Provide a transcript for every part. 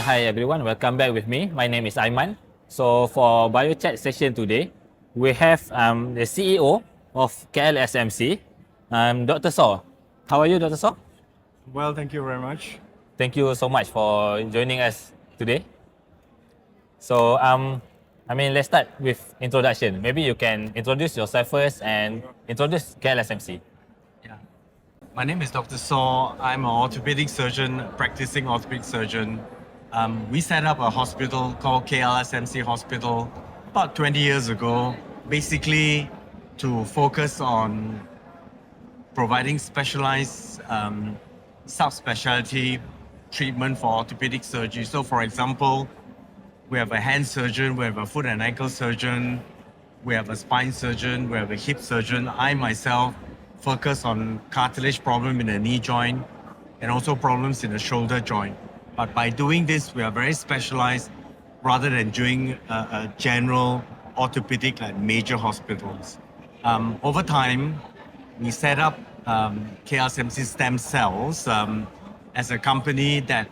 Hi everyone, welcome back with me. My name is Aiman. So for Biochat session today, we have the CEO of KLSMC, Dr. Saw. How are you, Dr. Saw? Well, thank you very much. Thank you so much for joining us today. So let's start with introduction. Maybe you can introduce yourself first and introduce KLSMC. Yeah. My name is Dr. Saw. I'm an orthopedic surgeon, practicing orthopedic surgeon. We set up a hospital called KLSMC Hospital about 20 years ago, basically to focus on providing specialized subspecialty treatment for orthopedic surgery. So, for example, we have a hand surgeon, we have a foot and ankle surgeon, we have a spine surgeon, we have a hip surgeon. I myself focus on cartilage problem in the knee joint and also problems in the shoulder joint. But by doing this, we are very specialized rather than doing a general orthopedic like major hospitals. Over time, we set up KLSMC Stem Cells as a company that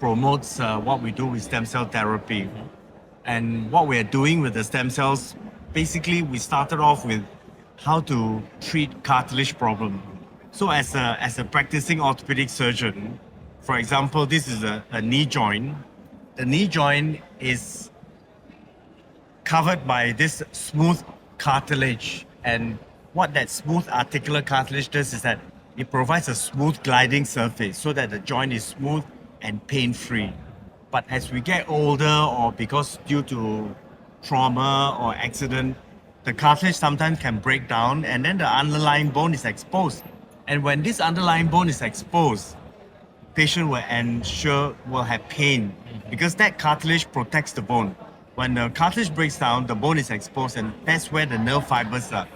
promotes what we do with stem cell therapy. And what we're doing with the stem cells, basically we started off with how to treat cartilage problem. So as a practicing orthopedic surgeon, for example, this is a knee joint. The knee joint is covered by this smooth cartilage. And what that smooth articular cartilage does is that it provides a smooth gliding surface so that the joint is smooth and pain-free. But as we get older, or because due to trauma or accident, the cartilage sometimes can break down and then the underlying bone is exposed. And when this underlying bone is exposed, patient will have pain because that cartilage protects the bone. When the cartilage breaks down, the bone is exposed and that's where the nerve fibers are.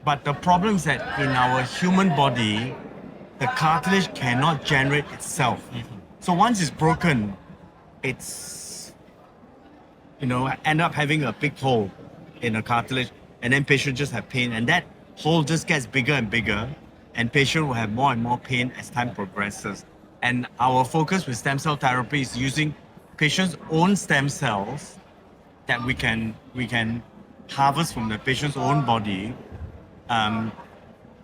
But the problem is that in our human body, the cartilage cannot generate itself. So once it's broken, it's, end up having a big hole in the cartilage and then patient just have pain and that hole just gets bigger and bigger and patient will have more and more pain as time progresses. And our focus with stem cell therapy is using patient's own stem cells that we can harvest from the patient's own body,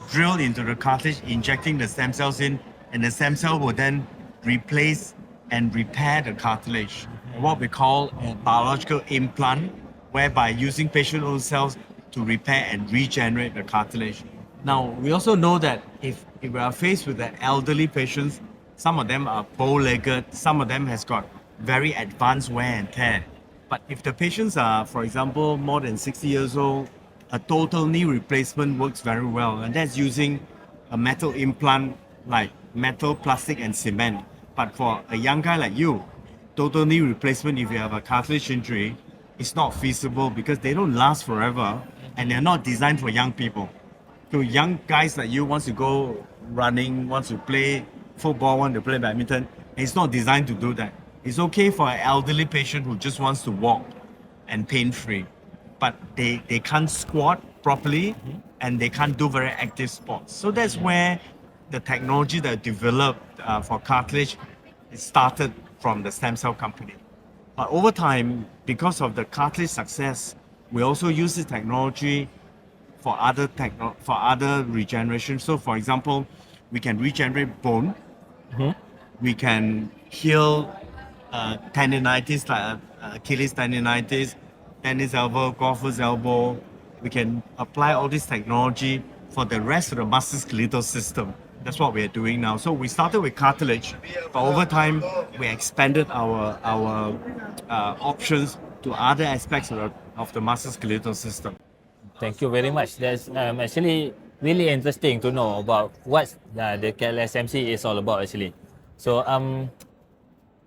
drill into the cartilage, injecting the stem cells in, and the stem cell will then replace and repair the cartilage. What we call a biological implant, whereby using patient own cells to repair and regenerate the cartilage. Now, we also know that if we are faced with the elderly patients, some of them are bow-legged, some of them has got very advanced wear and tear. But if the patients are, for example, more than 60 years old, a total knee replacement works very well. And that's using a metal implant like metal, plastic, and cement. But for a young guy like you, total knee replacement, if you have a cartilage injury, it's not feasible because they don't last forever and they're not designed for young people. So young guys like you wants to go running, wants to play football, want to play badminton, it's not designed to do that. It's okay for an elderly patient who just wants to walk and pain-free, but they can't squat properly and they can't do very active sports. So that's where the technology that developed for cartilage started from the stem cell company. But over time, because of the cartilage success, we also use this technology for other regeneration. So for example, we can regenerate bone, we can heal tendinitis like Achilles tendinitis, tennis elbow, golfer's elbow. We can apply all this technology for the rest of the musculoskeletal system. That's what we are doing now. So we started with cartilage, but over time we expanded our options to other aspects of the musculoskeletal system. Thank you very much. That's actually really interesting to know about what the KLSMC is all about actually. So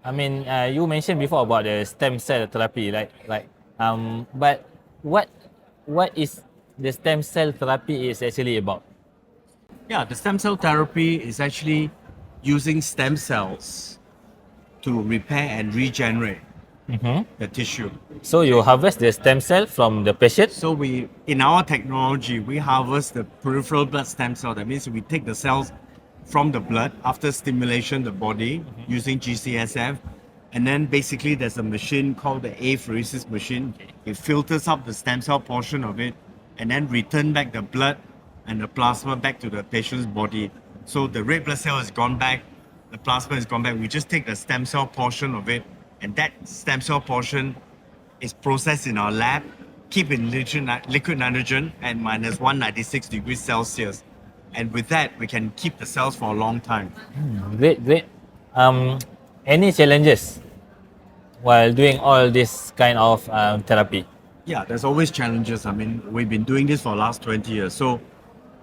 you mentioned before about the stem cell therapy, but what is the stem cell therapy is actually about? Yeah, the stem cell therapy is actually using stem cells to repair and regenerate the tissue. So you harvest the stem cell from the patient? So in our technology, we harvest the peripheral blood stem cell. That means we take the cells from the blood after stimulation the body using GCSF, And then basically there's a machine called the apheresis machine. It filters up the stem cell portion of it and then return back the blood and the plasma back to the patient's body. So the red blood cell has gone back, the plasma has gone back. We just take the stem cell portion of it, and that stem cell portion is processed in our lab, keep in liquid nitrogen at minus 196 degrees Celsius. And with that, we can keep the cells for a long time. Great, great. Any challenges while doing all this kind of therapy? Yeah, there's always challenges. I mean, we've been doing this for the last 20 years. So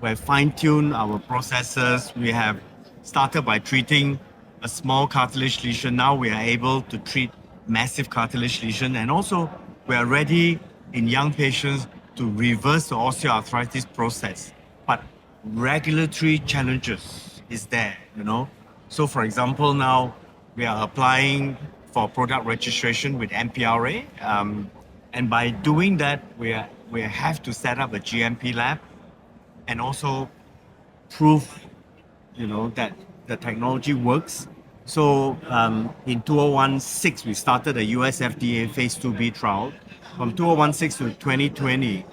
we've fine-tuned our processes. We have started by treating a small cartilage lesion. Now we are able to treat massive cartilage lesion. And also, we are ready in young patients to reverse the osteoarthritis process. But regulatory challenges is there, you know. So for example, now we are applying for product registration with MPRA. And by doing that, we have to set up a GMP lab and also prove, you know, that the technology works. So in 2016, we started a US FDA phase 2B trial. From 2016 to 2020,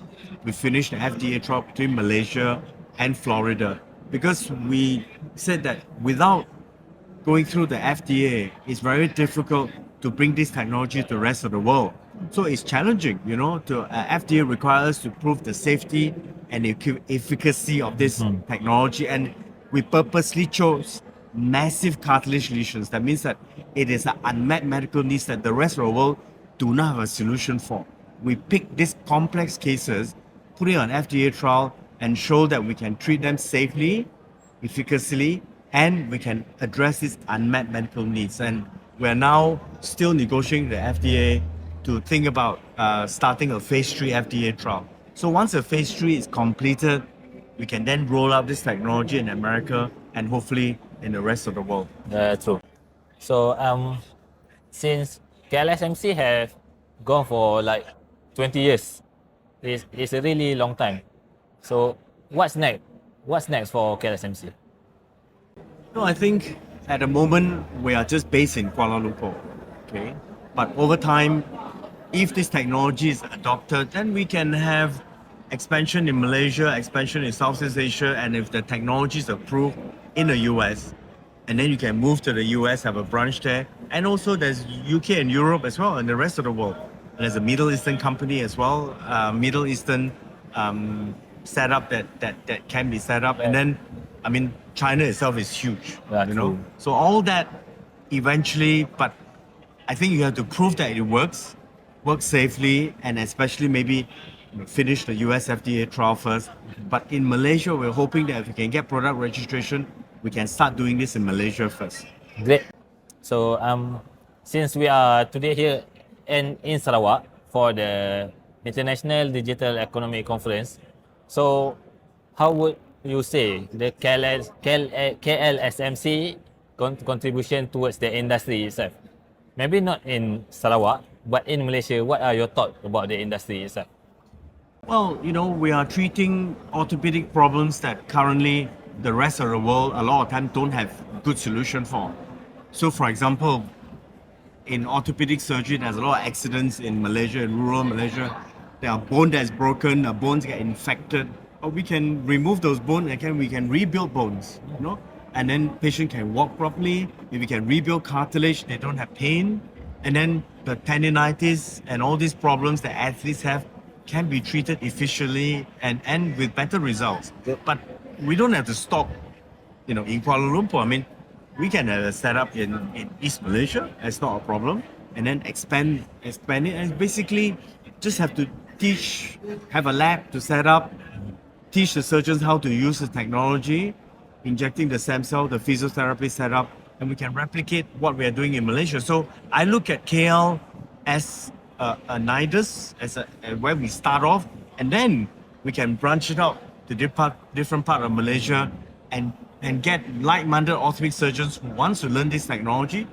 we finished the FDA trial between Malaysia and Florida because we said that without going through the FDA, it's very difficult to bring this technology to the rest of the world. So it's challenging, you know, to FDA requires us to prove the safety and efficacy of this technology. And we purposely chose massive cartilage lesions. That means that it is an unmet medical needs that the rest of the world do not have a solution for. We pick these complex cases, put it on FDA trial, and show that we can treat them safely, efficaciously, and we can address these unmet medical needs. And we're now still negotiating the FDA to think about starting a phase 3 FDA trial. So once the phase 3 is completed, we can then roll out this technology in America and hopefully in the rest of the world. True. So since KLSMC have gone for like 20 years, it's a really long time. So what's next? What's next for KLSMC? No, I think at the moment we are just based in Kuala Lumpur, okay? But over time, if this technology is adopted, then we can have expansion in Malaysia, expansion in Southeast Asia, and if the technology is approved in the US, and then you can move to the US, have a branch there, and also there's UK and Europe as well, and the rest of the world. And there's a Middle Eastern company as well, Middle Eastern setup that can be set up, and then I mean China itself is huge, you know. So all that eventually, but I think you have to prove that it works safely, and especially maybe finish the US FDA trial first. But in Malaysia, we're hoping that if we can get product registration, we can start doing this in Malaysia first. Great. So since we are today here in Sarawak for the International Digital Economy Conference, so how would you say the KLSMC contribution towards the industry itself? Maybe not in Sarawak, but in Malaysia, what are your thoughts about the industry itself? Well, you know, we are treating orthopedic problems that currently the rest of the world a lot of times don't have good solution for. So for example, in orthopedic surgery, there's a lot of accidents in Malaysia, in rural Malaysia. There are bone that's broken, the bones get infected, but we can remove those bones and we can rebuild bones, you know? And then patient can walk properly. If we can rebuild cartilage, they don't have pain. And then the tendinitis and all these problems that athletes have can be treated efficiently and with better results. But we don't have to stop, you know, in Kuala Lumpur. I mean, we can have a setup in East Malaysia. That's not a problem. And then expand it. And basically just have to teach, have a lab to set up, teach the surgeons how to use the technology, injecting the stem cell, the physiotherapy setup, and we can replicate what we are doing in Malaysia. So I look at KL as a nidus, as where we start off, and then we can branch it out to different part of Malaysia and get like-minded orthopedic surgeons who want to learn this technology.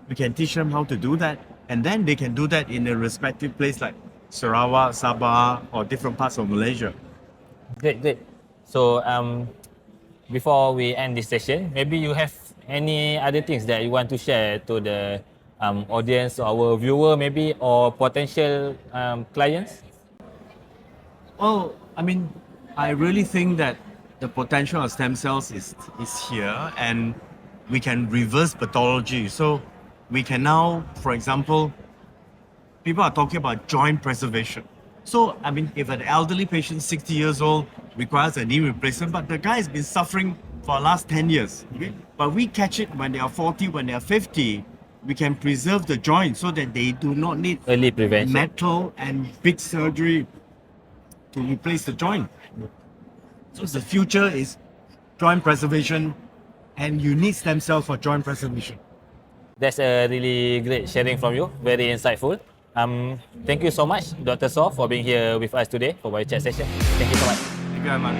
We can teach them how to do that, and then they can do that in a respective place like Sarawak, Sabah, or different parts of Malaysia. Great. So before we end this session, maybe you have any other things that you want to share to the audience, our viewer maybe, or potential clients? Well, I mean, I really think that the potential of stem cells is here, and we can reverse pathology. So we can now, for example, people are talking about joint preservation. So, I mean, if an elderly patient, 60 years old, requires a knee replacement, but the guy has been suffering for the last 10 years, okay? But we catch it when they are 40, when they are 50, we can preserve the joint so that they do not need Early prevention. metal and big surgery to replace the joint. So the future is joint preservation, and you need stem cells for joint preservation. That's a really great sharing from you. Very insightful. Thank you so much, Dr. Saw, for being here with us today for Biochat session. Thank you so much. Thank you very much.